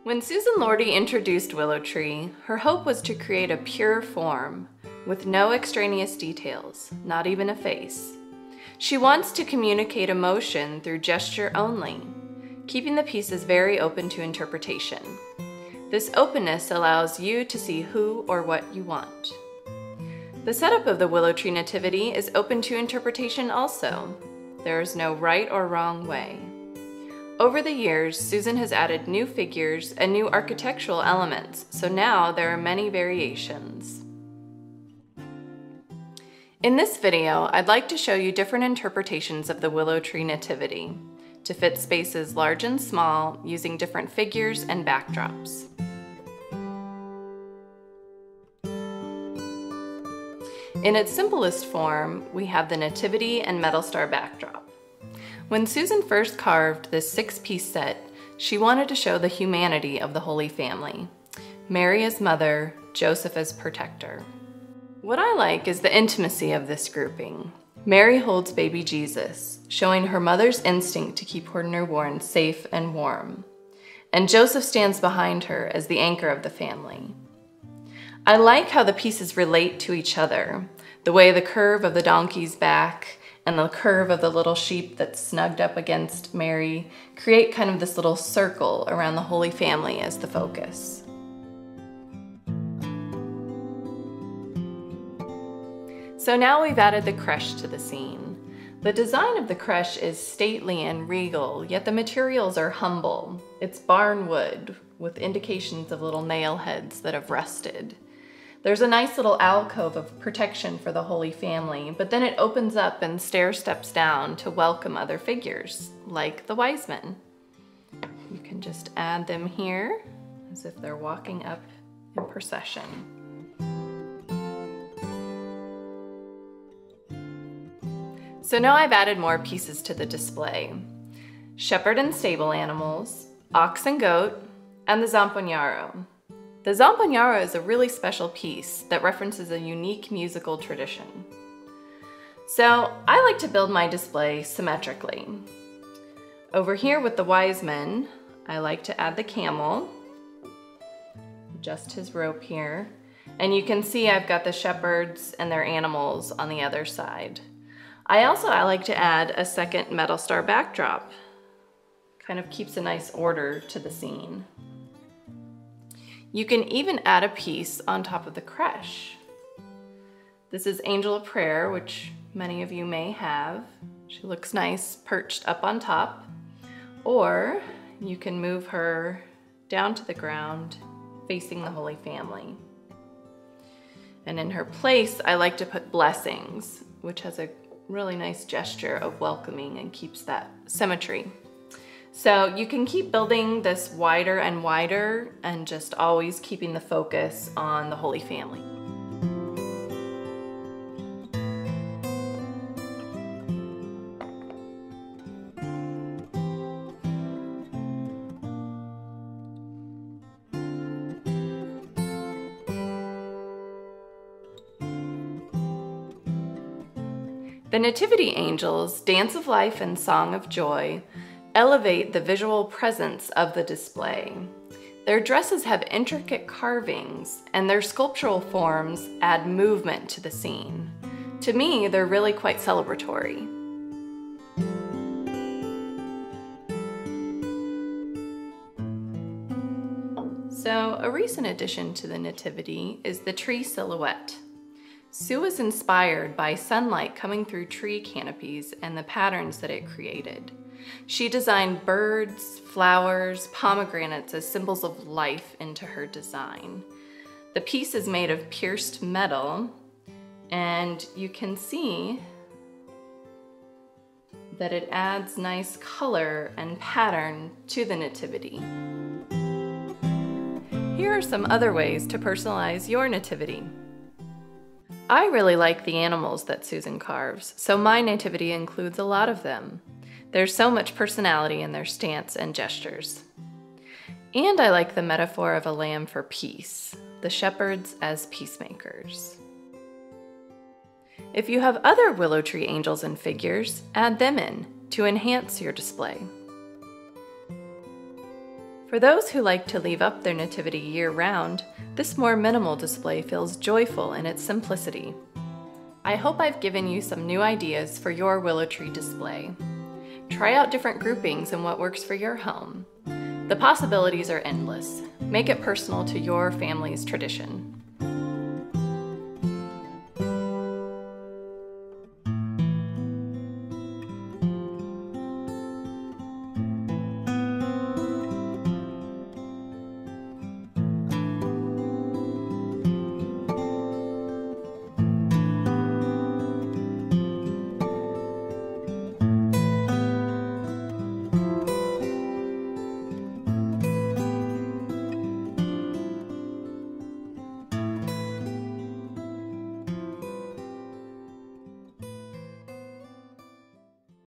When Susan Lordy introduced Willow Tree, her hope was to create a pure form with no extraneous details, not even a face. She wants to communicate emotion through gesture only, keeping the pieces very open to interpretation. This openness allows you to see who or what you want. The setup of the Willow Tree Nativity is open to interpretation also. There is no right or wrong way. Over the years, Susan has added new figures and new architectural elements, so now there are many variations. In this video, I'd like to show you different interpretations of the Willow Tree Nativity to fit spaces large and small using different figures and backdrops. In its simplest form, we have the Nativity and Metal Star backdrop. When Susan first carved this 6-piece set, she wanted to show the humanity of the Holy Family. Mary as mother, Joseph as protector. What I like is the intimacy of this grouping. Mary holds baby Jesus, showing her mother's instinct to keep her newborn safe and warm. And Joseph stands behind her as the anchor of the family. I like how the pieces relate to each other, the way the curve of the donkey's back and the curve of the little sheep that's snugged up against Mary create kind of this little circle around the Holy Family as the focus. So now we've added the creche to the scene. The design of the creche is stately and regal, yet the materials are humble. It's barn wood with indications of little nail heads that have rusted. There's a nice little alcove of protection for the Holy Family, but then it opens up and stair steps down to welcome other figures, like the wise men. You can just add them here as if they're walking up in procession. So now I've added more pieces to the display. Shepherd and stable animals, ox and goat, and the zampognaro. The zampognaro is a really special piece that references a unique musical tradition. So I like to build my display symmetrically. Over here with the wise men, I like to add the camel, adjust his rope here, and you can see I've got the shepherds and their animals on the other side. I like to add a second metal star backdrop. Kind of keeps a nice order to the scene. You can even add a piece on top of the creche. This is Angel of Prayer, which many of you may have. She looks nice perched up on top. Or you can move her down to the ground facing the Holy Family. And in her place, I like to put blessings, which has a really nice gesture of welcoming and keeps that symmetry. So you can keep building this wider and wider and just always keeping the focus on the Holy Family. The Nativity Angels, Dance of Life and Song of Joy, elevate the visual presence of the display. Their dresses have intricate carvings, and their sculptural forms add movement to the scene. To me, they're really quite celebratory. So, a recent addition to the Nativity is the tree silhouette. Sue was inspired by sunlight coming through tree canopies and the patterns that it created. She designed birds, flowers, pomegranates as symbols of life into her design. The piece is made of pierced metal, and you can see that it adds nice color and pattern to the Nativity. Here are some other ways to personalize your Nativity. I really like the animals that Susan carves, so my Nativity includes a lot of them. There's so much personality in their stance and gestures. And I like the metaphor of a lamb for peace, the shepherds as peacemakers. If you have other Willow Tree angels and figures, add them in to enhance your display. For those who like to leave up their nativity year-round, this more minimal display feels joyful in its simplicity. I hope I've given you some new ideas for your willow tree display. Try out different groupings and what works for your home. The possibilities are endless. Make it personal to your family's tradition.